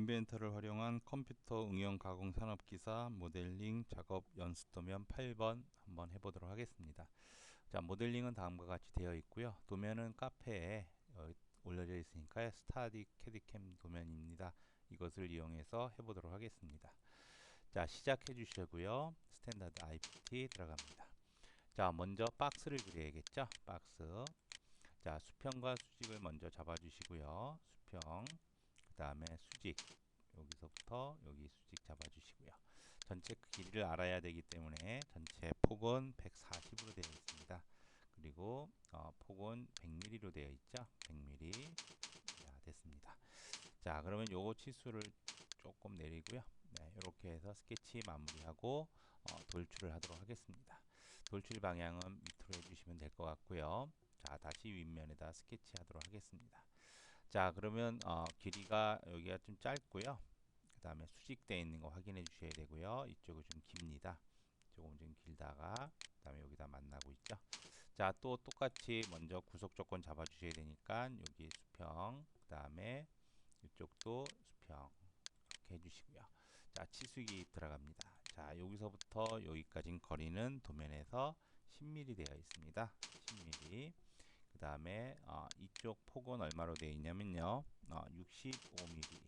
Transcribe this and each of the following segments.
인벤터를 활용한 컴퓨터 응용 가공 산업 기사 모델링 작업 연습 도면 8번 한번 해보도록 하겠습니다. 자, 모델링은 다음과 같이 되어 있고요. 도면은 카페에 올려져 있으니까요. 스타디 캐디캠 도면입니다. 이것을 이용해서 해보도록 하겠습니다. 자, 시작해 주시고요. 스탠다드 IPT 들어갑니다. 자, 먼저 박스를 그려야겠죠. 박스. 자, 수평과 수직을 먼저 잡아 주시고요. 수평, 그 다음에 수직, 여기서부터 여기 수직 잡아 주시고요. 전체 길이를 알아야 되기 때문에 전체 폭은 140으로 되어 있습니다. 그리고 폭은 100mm로 되어 있죠. 100mm. 자, 됐습니다. 자, 그러면 요거 치수를 조금 내리고요. 네, 이렇게 해서 스케치 마무리하고 돌출을 하도록 하겠습니다. 돌출 방향은 밑으로 해주시면 될 것 같고요. 자, 다시 윗면에다 스케치 하도록 하겠습니다. 자, 그러면 길이가 여기가 좀 짧고요. 그 다음에 수직되어 있는 거 확인해 주셔야 되고요. 이쪽은 좀 깁니다. 조금 좀 길다가 그 다음에 여기다 만나고 있죠. 자, 또 똑같이 먼저 구속 조건 잡아 주셔야 되니까 여기 수평, 그 다음에 이쪽도 수평 이렇게 해주시고요. 자, 치수기 들어갑니다. 자, 여기서부터 여기까지 거리는 도면에서 10mm 되어 있습니다. 10mm. 그 다음에 이쪽 폭은 얼마로 되어 있냐면요. 65mm.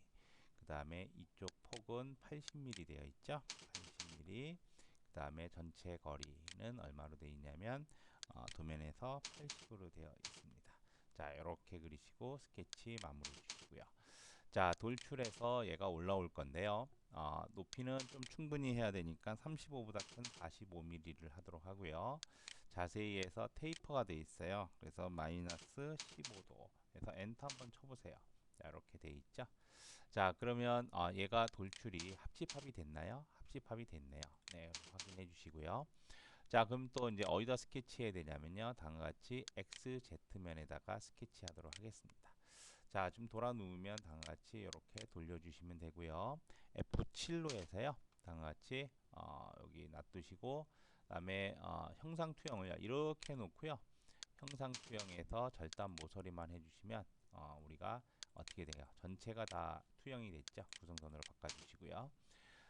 그 다음에 이쪽 폭은 80mm 되어 있죠. 80mm. 그 다음에 전체 거리는 얼마로 되어 있냐면 도면에서 80으로 되어 있습니다. 자, 이렇게 그리시고 스케치 마무리 주시고요. 자, 돌출해서 얘가 올라올 건데요. 높이는 좀 충분히 해야 되니까 35보다 큰 45mm를 하도록 하고요. 자세히 해서 테이퍼가 돼 있어요. 그래서 마이너스 15도 해서 엔터 한번 쳐보세요. 자, 이렇게 돼 있죠. 자, 그러면 얘가 돌출이 합집합이 됐나요? 합집합이 됐네요. 네, 확인해 주시고요. 자, 그럼 또 이제 어디다 스케치해야 되냐면요. 다음과 같이 XZ면에다가 스케치하도록 하겠습니다. 자, 좀 돌아 누우면 다음과 같이 이렇게 돌려주시면 되고요. F7로 해서요. 다음과 같이 여기 놔두시고 그다음에 형상 투영을 이렇게 놓고요. 형상 투영에서 절단 모서리만 해주시면 우리가 어떻게 돼요? 전체가 다 투영이 됐죠. 구성선으로 바꿔주시고요.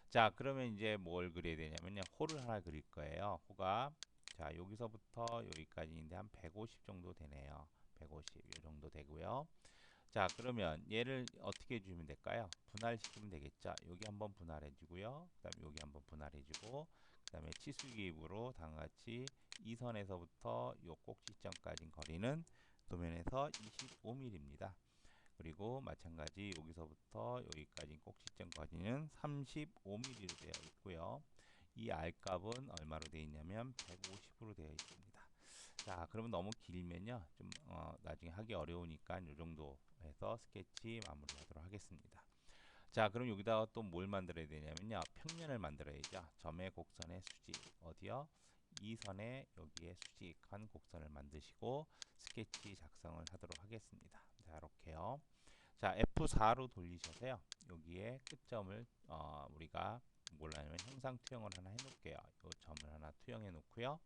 자, 그러면 이제 뭘 그려야 되냐면요. 호를 하나 그릴 거예요. 호가 자, 여기서부터 여기까지인데 한 150 정도 되네요. 150 이 정도 되고요. 자, 그러면 얘를 어떻게 해주면 될까요? 분할시키면 되겠죠. 여기 한번 분할해 주고요. 그 다음에 여기 한번 분할해 주고 그 다음에 치수기입으로 다음과 같이 이 선에서부터 요 꼭지점까지 거리는 도면에서 25mm입니다. 그리고 마찬가지 여기서부터 여기까지 꼭지점까지는 35mm로 되어 있고요. 이 R값은 얼마로 되어 있냐면 150으로 되어 있습니다. 자, 그러면 너무 길면요. 좀 나중에 하기 어려우니까 이 정도 해서 스케치 마무리하도록 하겠습니다. 자, 그럼 여기다가 또 뭘 만들어야 되냐면요. 평면을 만들어야죠. 점의 곡선의 수직 어디요? 이 선에 여기에 수직한 곡선을 만드시고 스케치 작성을 하도록 하겠습니다. 자, 이렇게요. 자, F4로 돌리셔서요. 여기에 끝점을 우리가 뭘 하냐면 형상 투영을 하나 해놓을게요. 이 점을 하나 투영해 놓고요.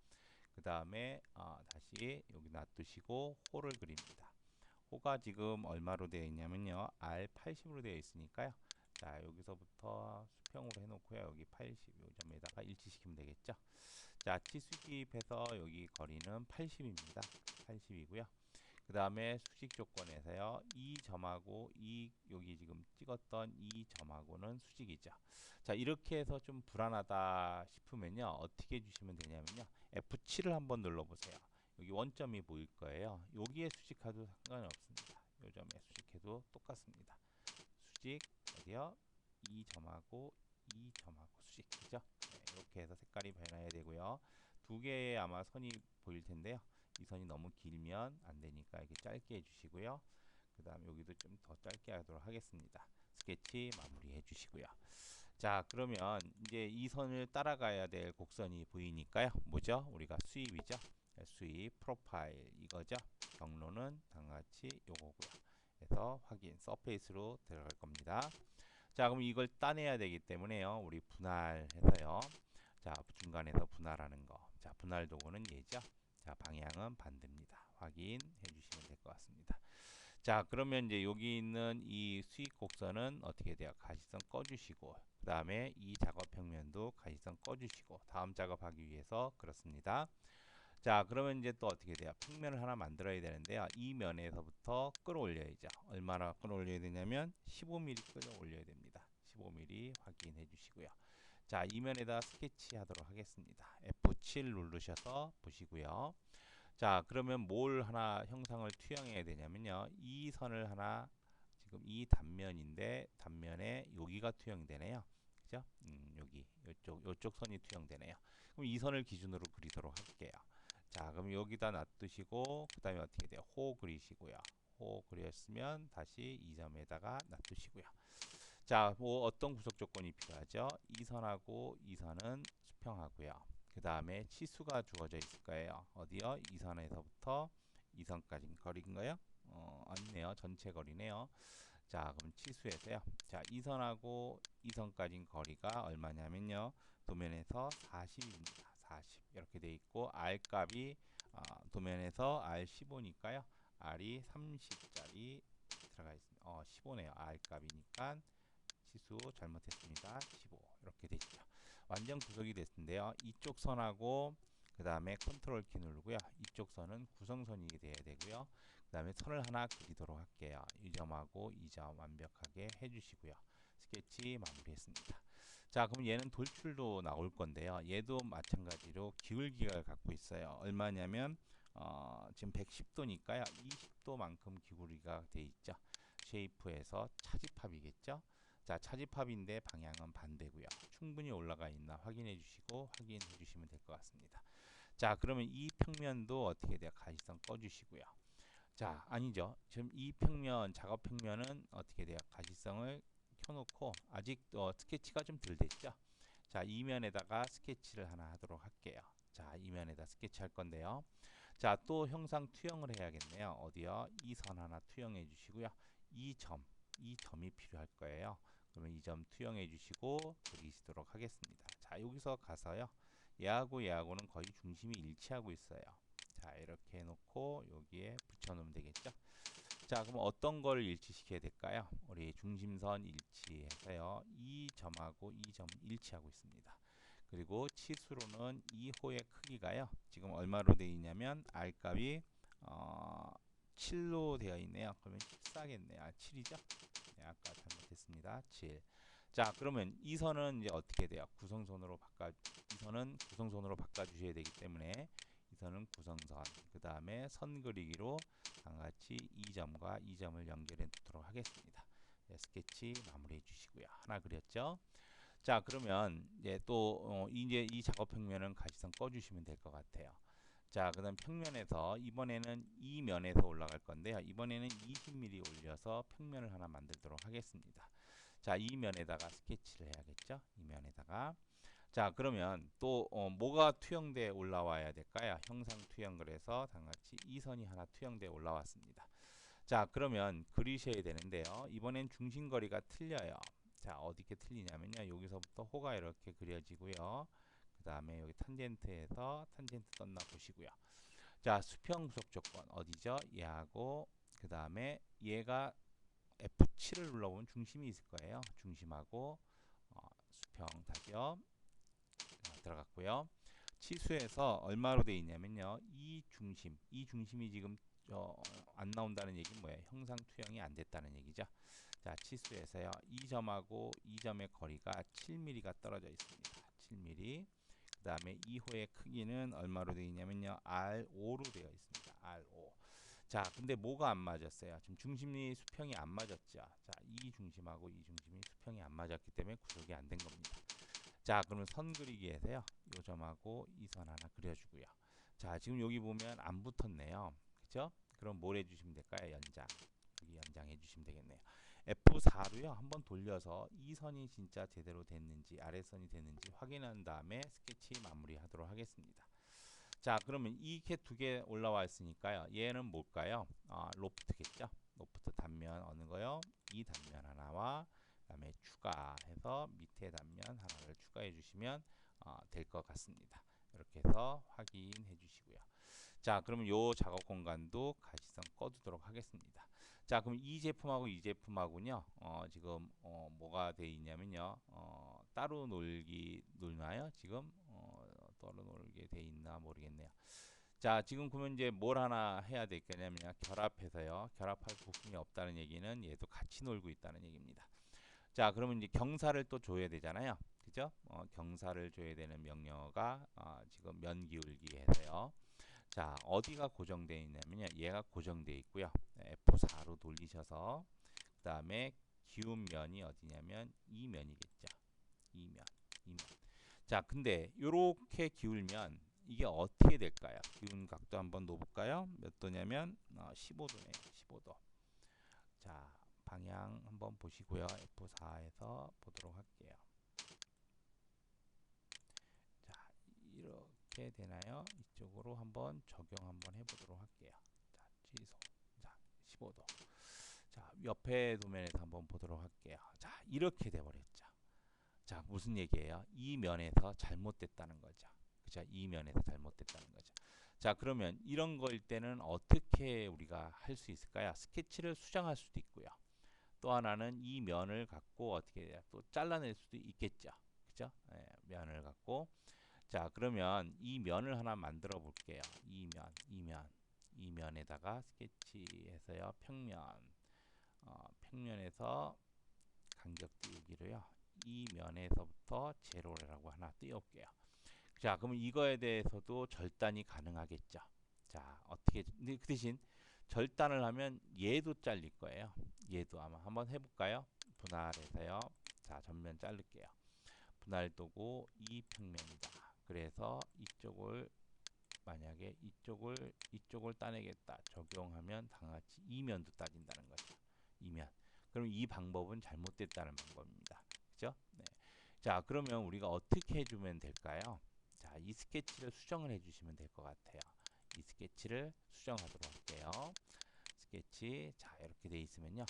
그 다음에 다시 여기 놔두시고 호를 그립니다. 호가 지금 얼마로 되어 있냐면요. R80으로 되어 있으니까요. 자, 여기서부터 수평으로 해놓고요. 여기 80, 요 점에다가 일치시키면 되겠죠. 자, 치수기입해서 여기 거리는 80입니다. 80이고요. 그 다음에 수직 조건에서요. 이 점하고 여기 지금 찍었던 이 점하고는 수직이죠. 자, 이렇게 해서 좀 불안하다 싶으면요. 어떻게 해주시면 되냐면요. F7을 한번 눌러보세요. 여기 원점이 보일 거예요. 여기에 수직해도 상관이 없습니다. 요 점에 수직해도 똑같습니다. 수직 어디요? 이 점하고 이 점하고 수직 그죠? 네, 이렇게 해서 색깔이 변해야 되고요. 두 개의 아마 선이 보일 텐데요. 이 선이 너무 길면 안 되니까 이렇게 짧게 해주시고요. 그 다음 여기도 좀 더 짧게 하도록 하겠습니다. 스케치 마무리해 주시고요. 자, 그러면 이제 이 선을 따라가야 될 곡선이 보이니까요. 뭐죠? 우리가 수입이죠. 수입 프로파일 이거죠. 경로는 다음같이 요거고요. 그래서 확인 서페이스로 들어갈 겁니다. 자, 그럼 이걸 따내야 되기 때문에요. 우리 분할해서요. 자, 중간에서 분할하는 거. 자, 분할 도구는 얘죠. 자, 방향은 반대입니다. 확인해 주시면 될 것 같습니다. 자, 그러면 이제 여기 있는 이 수익 곡선은 어떻게 돼요? 가시성 꺼주시고, 그 다음에 이 작업 평면도 가시성 꺼주시고, 다음 작업하기 위해서 그렇습니다. 자, 그러면 이제 또 어떻게 돼요? 평면을 하나 만들어야 되는데요. 이 면에서부터 끌어올려야죠. 얼마나 끌어올려야 되냐면 15mm 끌어올려야 됩니다. 15mm 확인해 주시고요. 자, 이 면에다 스케치 하도록 하겠습니다. F7 누르셔서 보시고요. 자, 그러면 뭘 하나 형상을 투영해야 되냐면요. 이 선을 하나, 지금 이 단면인데 단면에 여기가 투영되네요. 그죠? 여기 요쪽 선이 투영되네요. 그럼 이 선을 기준으로 그리도록 할게요. 자, 그럼 여기다 놔두시고 그다음에 어떻게 돼요? 호 그리시고요. 호 그렸으면 다시 이 점에다가 놔두시고요. 자, 뭐 어떤 구속 조건이 필요하죠? 이 선하고 이 선은 수평하고요. 그 다음에 치수가 주어져 있을 거예요. 어디요? 이 선에서부터 이 선까지 거리인가요? 아니네요. 전체 거리네요. 자, 그럼 치수에서요. 자, 이 선하고 이 선까지 거리가 얼마냐면요. 도면에서 40입니다. 40 이렇게 돼 있고 R 값이 도면에서 R 15니까요. R이 30짜리 들어가 있습니다. 15네요. R 값이니까 치수 잘못했습니다. 15 이렇게 되죠. 완전 구속이 됐는데요. 이쪽 선하고 그 다음에 컨트롤 키 누르고요. 이쪽 선은 구성선이 돼야 되고요. 그 다음에 선을 하나 그리도록 할게요. 이 점하고 이 점 완벽하게 해주시고요. 스케치 마무리했습니다. 자, 그럼 얘는 돌출도 나올 건데요. 얘도 마찬가지로 기울기가 갖고 있어요. 얼마냐면 지금 110도니까요. 20도만큼 기울기가 돼 있죠. 쉐이프에서 차집합이겠죠. 자, 차집합인데 방향은 반대고요. 충분히 올라가 있나 확인해 주시고 확인해 주시면 될 것 같습니다. 자, 그러면 이 평면도 어떻게 돼요? 가시성 꺼주시고요. 자, 아니죠. 지금 이 평면, 작업 평면은 어떻게 돼요? 가시성을 켜놓고 아직 스케치가 좀 덜 됐죠. 자, 이면에다가 스케치를 하나 하도록 할게요. 자, 이면에다 스케치 할 건데요. 자, 또 형상 투영을 해야겠네요. 어디요? 이 선 하나 투영해 주시고요. 이 점이 필요할 거예요. 그러면 이 점 투영해 주시고 그리시도록 하겠습니다. 자, 여기서 가서요. 얘하고는 거의 중심이 일치하고 있어요. 자, 이렇게 해놓고 여기에 붙여놓으면 되겠죠. 자, 그럼 어떤 걸 일치시켜야 될까요? 우리 중심선 일치해서요. 이 점하고 이 점 일치하고 있습니다. 그리고 치수로는 이 호의 크기가요. 지금 얼마로 되어 있냐면 R 값이 7로 되어 있네요. 그러면 14겠네요. 7이죠? 네, 아까 잘못했습니다. 7. 자, 그러면 이 선은 이제 어떻게 돼요? 이 선은 구성선으로 바꿔 주셔야 되기 때문에 이 선은 구성선. 그다음에 선 그리기로 같이 이 점과 이 점을 연결해 두도록 하겠습니다. 네, 스케치 마무리해 주시고요. 하나 그렸죠? 자, 그러면 이제 또 이제 이 작업 평면은 가시성 꺼 주시면 될 것 같아요. 자, 그다음 평면에서 이번에는 이 면에서 올라갈 건데요. 이번에는 20mm 올려서 평면을 하나 만들도록 하겠습니다. 자, 이 면에다가 스케치를 해야겠죠? 이 면에다가. 자, 그러면 또 뭐가 투영돼 올라와야 될까요? 형상 투영 그래서 당같이 이 선이 하나 투영돼 올라왔습니다. 자, 그러면 그리셔야 되는데요. 이번엔 중심거리가 틀려요. 자, 어디게 틀리냐면요. 여기서부터 호가 이렇게 그려지고요. 그 다음에 여기 탄젠트에서 탄젠트 떴나 보시고요. 자, 수평 구속 조건 어디죠? 얘하고 그 다음에 얘가 F7을 눌러보면 중심이 있을 거예요. 중심하고 수평 다시요. 들어갔고요. 치수에서 얼마로 되어 있냐면요. 이 중심이 지금 안 나온다는 얘기는 뭐예요? 형상 투영이 안 됐다는 얘기죠. 자, 치수에서요. 이 점하고 이 점의 거리가 7mm가 떨어져 있습니다. 7mm. 그 다음에 2호의 크기는 얼마로 되어 있냐면요. R5로 되어 있습니다. R5. 자, 근데 뭐가 안 맞았어요? 지금 중심이 수평이 안 맞았죠. 자, 이 중심하고 이 중심이 수평이 안 맞았기 때문에 구속이 안 된 겁니다. 자, 그러면 선 그리기에서요. 요 점하고 이 선 하나 그려주고요. 자, 지금 여기 보면 안 붙었네요. 그죠? 그럼 뭘 해주시면 될까요? 연장. 여기 연장해 주시면 되겠네요. F4로요. 한번 돌려서 이 선이 진짜 제대로 됐는지 아래선이 됐는지 확인한 다음에 스케치 마무리하도록 하겠습니다. 자, 그러면 이게 두 개 올라와 있으니까요. 얘는 뭘까요? 로프트겠죠? 로프트 단면 어느 거요? 이 단면 하나와 그다음에 추가해서 밑에 단면 하나를 추가해 주시면 될 것 같습니다. 이렇게 해서 확인해 주시고요. 자, 그러면 요 작업 공간도 가시성 꺼두도록 하겠습니다. 자, 그럼 이 제품하고 이 제품하고는요, 지금, 뭐가 돼 있냐면요, 따로 놀나요? 지금, 따로 놀게 돼 있나 모르겠네요. 자, 지금 그러면 이제 뭘 하나 해야 되겠냐면요, 결합해서요, 결합할 부품이 없다는 얘기는 얘도 같이 놀고 있다는 얘기입니다. 자, 그러면 이제 경사를 또 줘야 되잖아요. 그죠? 경사를 줘야 되는 명령어가, 지금 면 기울기 해서요. 자, 어디가 고정되어 있냐면요. 얘가 고정되어 있고요. F4로 돌리셔서 그다음에 기운 면이 어디냐면 이 면이겠죠. 이 면. 이 면. 자, 근데 요렇게 기울면 이게 어떻게 될까요? 기운 각도 한번 놓을까요? 몇 도냐면 15도네요. 15도. 자, 방향 한번 보시고요. F4에서 보도록 할게요. 자, 이렇게 되나요? 이쪽으로 한번 적용 한번 해보도록 할게요. 자, 취소. 자, 15도. 자, 옆에 도면에서 한번 보도록 할게요. 자, 이렇게 돼버렸죠. 자, 무슨 얘기예요? 이 면에서 잘못됐다는 거죠. 그죠? 이 면에서 잘못됐다는 거죠. 자, 그러면 이런 거일 때는 어떻게 우리가 할 수 있을까요? 스케치를 수정할 수도 있고요. 또 하나는 이 면을 갖고 어떻게 해야 또 잘라낼 수도 있겠죠. 그죠? 예, 면을 갖고. 자, 그러면 이 면을 하나 만들어 볼게요. 이 면에다가 스케치해서요. 평면에서 간격 띄우기로요. 이 면에서부터 제로라고 하나 띄울게요. 자, 그러면 이거에 대해서도 절단이 가능하겠죠. 자, 어떻게, 근데 그 대신 절단을 하면 얘도 잘릴 거예요. 얘도 아마 한번 해볼까요? 분할해서요. 자, 전면 자를게요. 분할 도구 이 평면이다. 그래서 이쪽을 만약에 이쪽을 따내겠다. 적용하면 당같이 이면도 따진다는 거죠. 이면. 그럼 이 방법은 잘못됐다는 방법입니다. 그죠? 네. 자, 그러면 우리가 어떻게 해주면 될까요? 자, 이 스케치를 수정을 해주시면 될 것 같아요. 이 스케치를 수정하도록 할게요. 스케치. 자, 이렇게 돼 있으면요.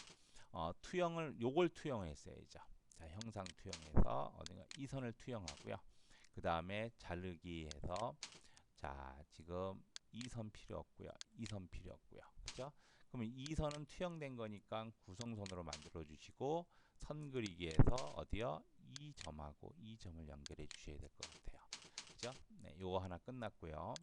요걸 투영했어야죠. 자, 형상 투영해서 어딘가 이 선을 투영하고요. 그 다음에 자르기 해서 자, 지금 이 선 필요 없고요. 이 선 필요 없고요. 그죠? 그러면 이 선은 투영된 거니까 구성선으로 만들어 주시고 선 그리기에서 어디요? 이 점하고 이 점을 연결해 주셔야 될 것 같아요. 그죠? 네, 요거 하나 끝났고요.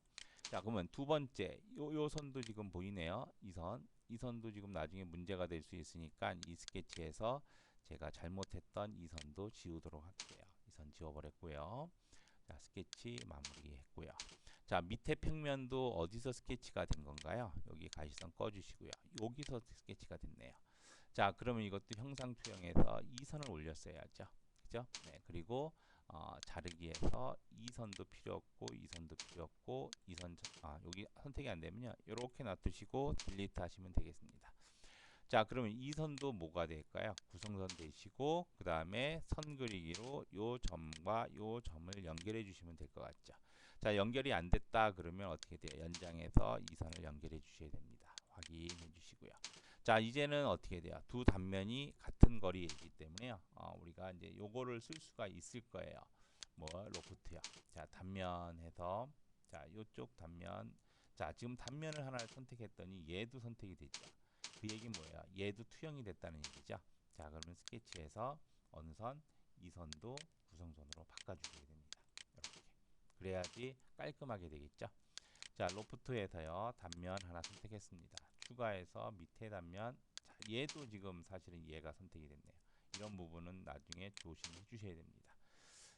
자, 그러면 두 번째 요 선도 지금 보이네요. 이 선도 지금 나중에 문제가 될 수 있으니까 이 스케치에서 제가 잘못했던 이 선도 지우도록 할게요. 이 선 지워버렸고요. 자, 스케치 마무리했고요. 자, 밑에 평면도 어디서 스케치가 된 건가요? 여기 가시선 꺼주시고요. 여기서 스케치가 됐네요. 자, 그러면 이것도 형상 투영해서 이 선을 올렸어야죠. 그죠? 네, 그리고 자르기에서 이 선도 필요 없고 이 선도 필요 없고 여기 선택이 안 되면요. 이렇게 놔두시고 딜리트 하시면 되겠습니다. 자, 그러면 이 선도 뭐가 될까요? 구성선 되시고 그 다음에 선 그리기로 요 점과 요 점을 연결해 주시면 될 것 같죠. 자, 연결이 안 됐다 그러면 어떻게 돼요? 연장해서 이 선을 연결해 주셔야 됩니다. 확인해 주시고요. 자, 이제는 어떻게 돼요? 두 단면이 같은 거리이기 때문에요. 우리가 이제 요거를 쓸 수가 있을 거예요. 뭐 로프트요. 자, 단면해서 자, 요쪽 단면. 자, 지금 단면을 하나를 선택했더니 얘도 선택이 됐죠. 그 얘기는 뭐예요? 얘도 투영이 됐다는 얘기죠. 자, 그러면 스케치에서 어느 선, 이 선도 구성선으로 바꿔주셔야 됩니다. 이렇게. 그래야지 깔끔하게 되겠죠. 자, 로프트에서요. 단면 하나 선택했습니다. 추가해서 밑에 단면. 자, 얘도 지금 사실은 얘가 선택이 됐네요. 이런 부분은 나중에 조심해 주셔야 됩니다.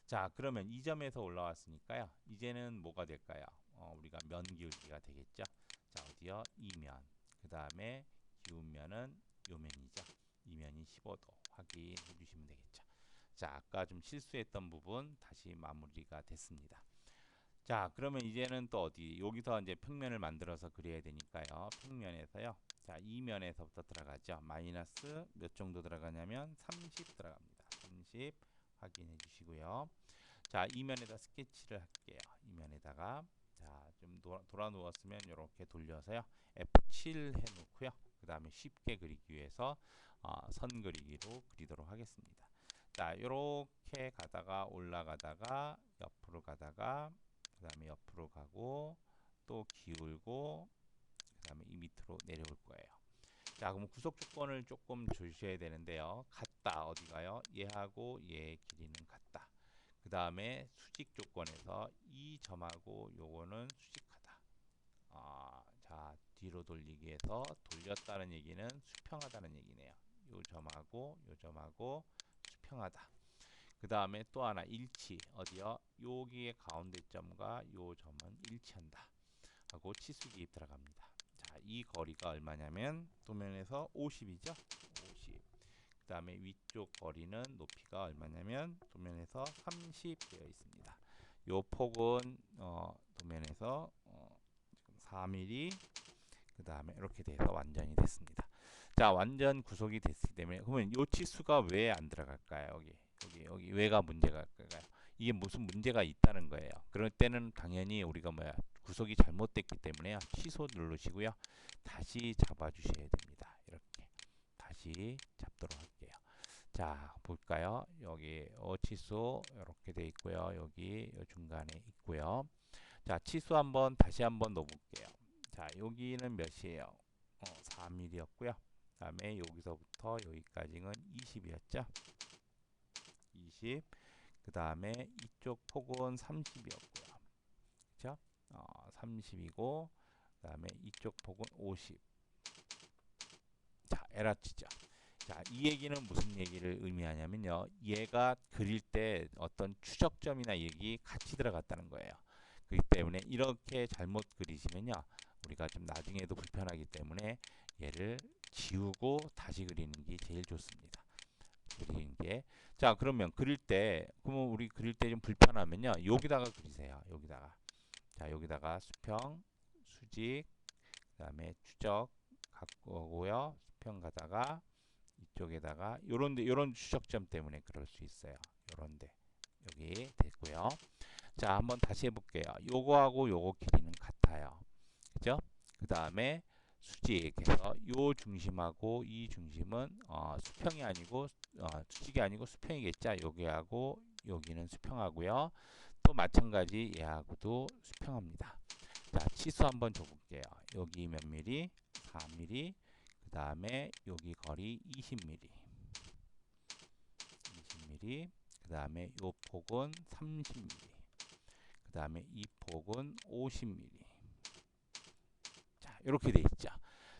자, 그러면 이 점에서 올라왔으니까요. 이제는 뭐가 될까요? 우리가 면 기울기가 되겠죠. 자, 어디요? 이 면. 그 다음에 기운 면은 요 면이죠. 이 면이 15도 확인해 주시면 되겠죠. 자, 아까 좀 실수했던 부분 다시 마무리가 됐습니다. 자, 그러면 이제는 또 어디? 여기서 이제 평면을 만들어서 그려야 되니까요. 평면에서요. 자, 이 면에서부터 들어가죠. 마이너스 몇 정도 들어가냐면 30 들어갑니다. 30 확인해 주시고요. 자, 이 면에다 스케치를 할게요. 이 면에다가 자, 좀 돌아 누웠으면 이렇게 돌려서요. F7 해 놓고요. 그 다음에 쉽게 그리기 위해서 선 그리기로 그리도록 하겠습니다. 자, 이렇게 가다가 올라가다가 옆으로 가다가 그 다음에 옆으로 가고 또 기울고 그 다음에 이 밑으로 내려올 거예요. 자, 그럼 구속 조건을 조금 주셔야 되는데요. 같다. 어디가요? 얘하고 얘의 길이는 같다. 그 다음에 수직 조건에서 이 점하고 요거는 수직하다. 자, 뒤로 돌리기에서 돌렸다는 얘기는 수평하다는 얘기네요. 요 점하고 요 점하고 수평하다. 그 다음에 또 하나 일치. 어디요? 여기의 가운데 점과 요 점은 일치한다. 하고 치수 기입 들어갑니다. 자, 이 거리가 얼마냐면 도면에서 50이죠. 50. 그 다음에 위쪽 거리는 높이가 얼마냐면 도면에서 30 되어 있습니다. 요 폭은 도면에서 지금 4mm, 그 다음에 이렇게 돼서 완전이 됐습니다. 자, 완전 구속이 됐기 때문에 그러면 요 치수가 왜 안 들어갈까요? 여기 왜가 문제가 갈까요? 이게 무슨 문제가 있다는 거예요. 그럴 때는 당연히 우리가 구속이 잘못됐기 때문에요. 취소 누르시고요. 다시 잡아 주셔야 됩니다. 이렇게 다시 잡도록 할게요. 자, 볼까요? 여기 치수 이렇게 돼 있고요. 여기 요 중간에 있고요. 자, 치수 다시 한번 넣어 볼게요. 자, 여기는 몇이에요? 4mm였고요. 그 다음에 여기서부터 여기까지는 20이었죠. 20. 그 다음에 이쪽 폭은 30이었고요. 그쵸? 30이고, 그 다음에 이쪽 폭은 50. 자, 에라치죠. 자, 이 얘기는 무슨 얘기를 의미하냐면요. 얘가 그릴 때 어떤 추적점이나 얘기 같이 들어갔다는 거예요. 그렇기 때문에 이렇게 잘못 그리시면요. 우리가 좀 나중에도 불편하기 때문에 얘를 지우고 다시 그리는 게 제일 좋습니다. 그리는 게. 자, 그러면 그러면 우리 그릴 때 좀 불편하면요. 여기다가 그리세요. 여기다가. 자, 여기다가 수평, 수직, 그 다음에 추적 갖고 오고요. 수평 가다가 이쪽에다가 요런 추적점 때문에 그럴 수 있어요. 요런데 여기 됐고요. 자, 한번 다시 해볼게요. 요거하고 요거 길이는 같아요. 그죠? 그 다음에 수직해서 요 중심하고 이 중심은 수평이 아니고 수직이 아니고 수평이겠죠. 여기하고 여기는 수평하고요. 또 마찬가지 얘하고도 수평합니다. 자, 치수 한번 줘볼게요. 여기 몇 미리? 4mm. 그 다음에 여기 거리 20mm. 20mm. 그 다음에 요 폭은 30mm. 그 다음에 이 폭은 50mm. 자, 이렇게 돼 있죠.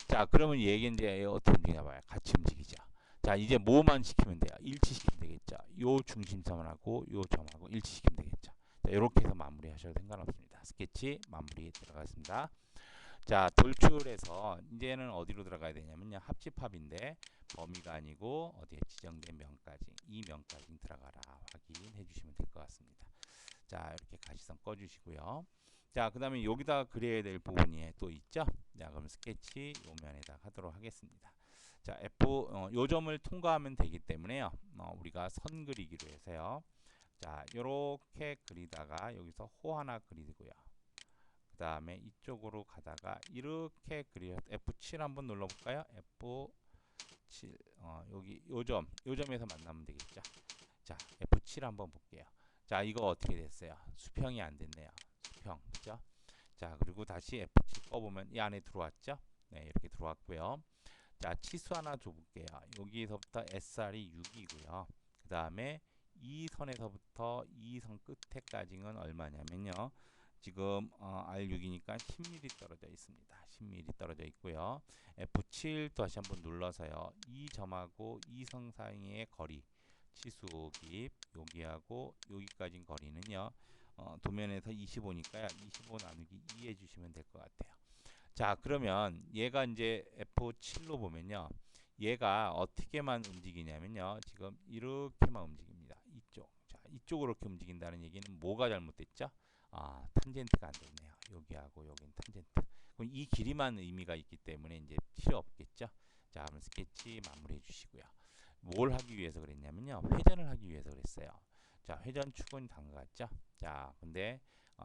자, 그러면 얘기 이제 어떻게 움직이나 봐요. 같이 움직이죠. 자, 이제 뭐만 시키면 돼요? 일치시키면 되겠죠. 요 중심선하고 요 점하고 일치시키면 되겠죠. 자, 이렇게 해서 마무리 하셔도 상관없습니다. 스케치 마무리 들어가겠습니다. 자, 돌출해서 이제는 어디로 들어가야 되냐면요. 합집합인데 범위가 아니고 어디에 지정된 면까지, 이 면까지 들어가라 확인해 주시면 될 것 같습니다. 자, 이렇게 가시선 꺼주시고요. 자, 그 다음에 여기다 그려야 될 부분이 또 있죠. 자, 그럼 스케치 요 면에다 하도록 하겠습니다. 자, 요 점을 통과하면 되기 때문에요. 우리가 선 그리기로 해서요. 자, 요렇게 그리다가 여기서 호 하나 그리고요. 그 다음에 이쪽으로 가다가 이렇게 F7 한번 눌러볼까요? F7 여기 요점에서 만나면 되겠죠. 자, F7 한번 볼게요. 자, 이거 어떻게 됐어요? 수평이 안 됐네요. 수평, 그죠? 자, 그리고 다시 F7 꺼보면 이 안에 들어왔죠? 네, 이렇게 들어왔고요. 자, 치수 하나 줘볼게요. 여기서부터 SR이 6이고요. 그 다음에 이 선에서부터 이 선 끝에까지는 얼마냐면요. 지금 R6이니까 10mm 떨어져 있습니다. 10mm 떨어져 있고요. F7 다시 한번 눌러서요. 이 점하고 이 선 사이의 거리 치수 기입 여기하고 여기까지 거리는요. 도면에서 25니까요. 25 나누기 2 해주시면 될 것 같아요. 자, 그러면 얘가 이제 F7로 보면요. 얘가 어떻게만 움직이냐면요. 지금 이렇게만 움직입니다. 이쪽. 자, 이쪽으로 이렇게 움직인다는 얘기는 뭐가 잘못됐죠? 탄젠트가 안 됐네요. 여기하고 여긴 탄젠트. 그럼 이 길이만 의미가 있기 때문에 이제 필요 없겠죠? 자, 그럼 스케치 마무리해 주시고요. 뭘 하기 위해서 그랬냐면요. 회전을 하기 위해서 그랬어요. 자, 회전축은 단것 같죠? 자, 근데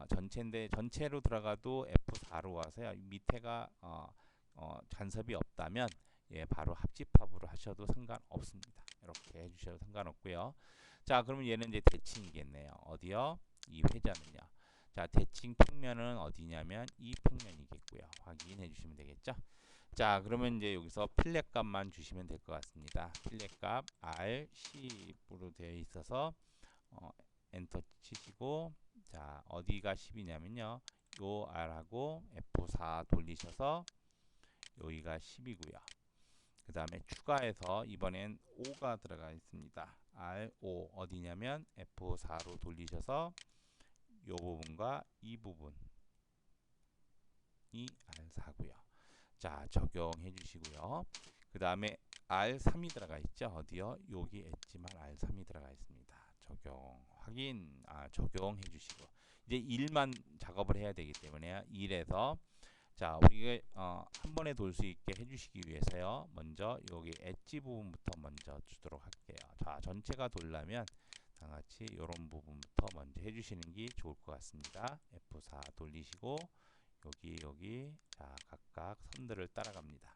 전체인데 전체로 들어가도 F4로 와서요. 밑에가 간섭이 없다면 바로 합집합으로 하셔도 상관없습니다. 이렇게 해주셔도 상관없고요. 자, 그러면 얘는 이제 대칭이겠네요. 어디요? 이 회전은요. 자, 대칭 평면은 어디냐면 이 평면이겠고요. 확인해 주시면 되겠죠. 자, 그러면 이제 여기서 필렛 값만 주시면 될 것 같습니다. 필렛 값 R 10으로 되어 있어서 어, 엔터 치시고, 자, 어디가 10이냐면요. 요 R하고 F4 돌리셔서 여기가 10이고요. 그 다음에 추가해서 이번엔 5가 들어가 있습니다. R5 어디냐면 F4로 돌리셔서 요 부분과 이 부분이 R4고요. 자, 적용해 주시고요. 그 다음에 R3이 들어가 있죠. 어디요? 여기 엣지만 R3이 들어가 있습니다. 적용 확인, 적용해 주시고, 이제 1만 작업을 해야 되기 때문에 1에서, 자, 우리가 한 번에 돌 수 있게 해주시기 위해서요. 먼저 여기 엣지 부분부터 먼저 주도록 할게요. 자, 전체가 돌려면 다같이 이런 부분부터 먼저 해주시는 게 좋을 것 같습니다. F4 돌리시고 여기 자, 각각 선들을 따라갑니다.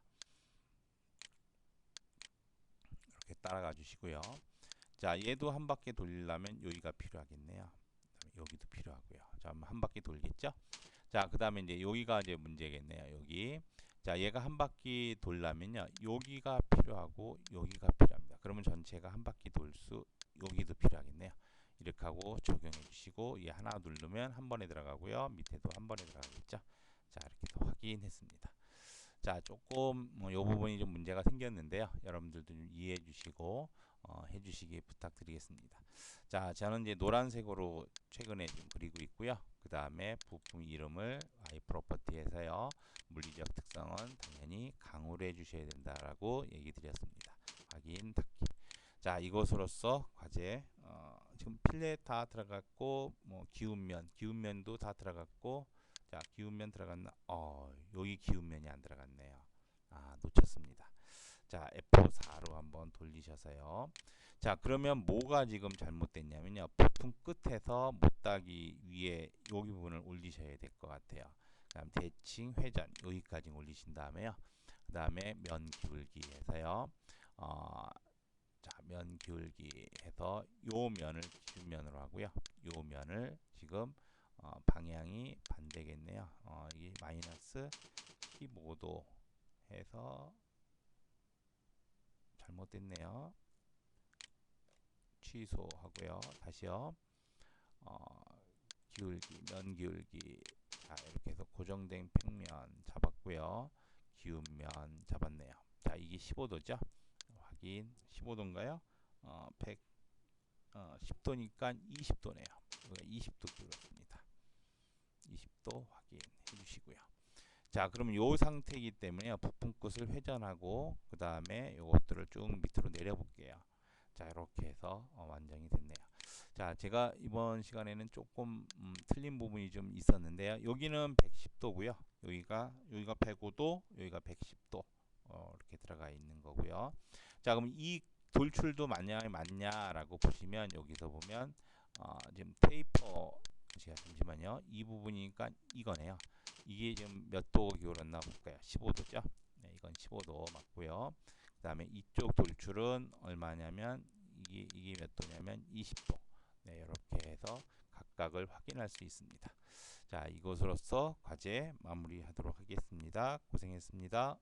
이렇게 따라가 주시고요. 자, 얘도 한 바퀴 돌리려면 여기가 필요하겠네요. 여기도 필요하고요. 자, 한 바퀴 돌겠죠? 자, 그 다음에 이제 여기가 이제 문제겠네요. 여기. 자, 얘가 한 바퀴 돌려면요. 여기가 필요하고 여기가 필요합니다. 그러면 전체가 한 바퀴 돌 수, 여기도 필요하겠네요. 이렇게 하고 적용해 주시고, 얘 하나 누르면 한 번에 들어가고요. 밑에도 한 번에 들어가겠죠? 자, 이렇게 또 확인했습니다. 자, 조금 이 부분이 좀 문제가 생겼는데요. 여러분들도 좀 이해해 주시고 해주시기 부탁드리겠습니다. 자, 저는 이제 노란색으로 최근에 좀 그리고 있고요. 그 다음에 부품 이름을 Y 프로퍼티에서요. 물리적 특성은 당연히 강으로 해주셔야 된다라고 얘기 드렸습니다. 확인 닫기. 자, 이것으로써 과제 지금 필렛 다 들어갔고, 뭐 기운면도 다 들어갔고, 자, 기운면 들어갔나? 여기 기운면이 안 들어갔네요. 놓쳤습니다. 자, F4로 한번 돌리셔서요. 자, 그러면 뭐가 지금 잘못됐냐면요. 부품 끝에서 못따기 위에 여기 부분을 올리셔야 될 것 같아요. 그다음 대칭 회전 여기까지 올리신 다음에요. 그 다음에 면 기울기 해서요. 자, 면 기울기 해서 요 면을 기준면으로 하고요. 요 면을 지금 방향이 반대겠네요. 이게 마이너스 15도 해서 잘못됐네요. 취소하고요. 다시요. 기울기, 면 기울기. 자, 이렇게 해서 고정된 평면 잡았고요. 기울면 잡았네요. 자, 이게 15도죠. 확인. 15도인가요? 10도니까 20도네요. 20도 기울었습니다. 20도 확인해 주시고요. 자, 그럼 요 상태이기 때문에 부품 끝을 회전하고 그 다음에 요것들을 쭉 밑으로 내려볼게요. 자, 이렇게 해서 완성이 됐네요. 자, 제가 이번 시간에는 조금 틀린 부분이 좀 있었는데요. 여기는 110도고요. 여기가 105도, 여기가 110도 이렇게 들어가 있는 거고요. 자, 그럼 이 돌출도 맞냐라고 보시면 여기서 보면 지금 테이퍼 잠시만요. 이 부분이니까 이거네요. 이게 지금 몇 도 기울었나 볼까요? 15도죠. 네, 이건 15도 맞고요. 그 다음에 이쪽 돌출은 얼마냐면 이게 몇 도냐면 20도. 네, 이렇게 해서 각각을 확인할 수 있습니다. 자, 이것으로써 과제 마무리하도록 하겠습니다. 고생했습니다.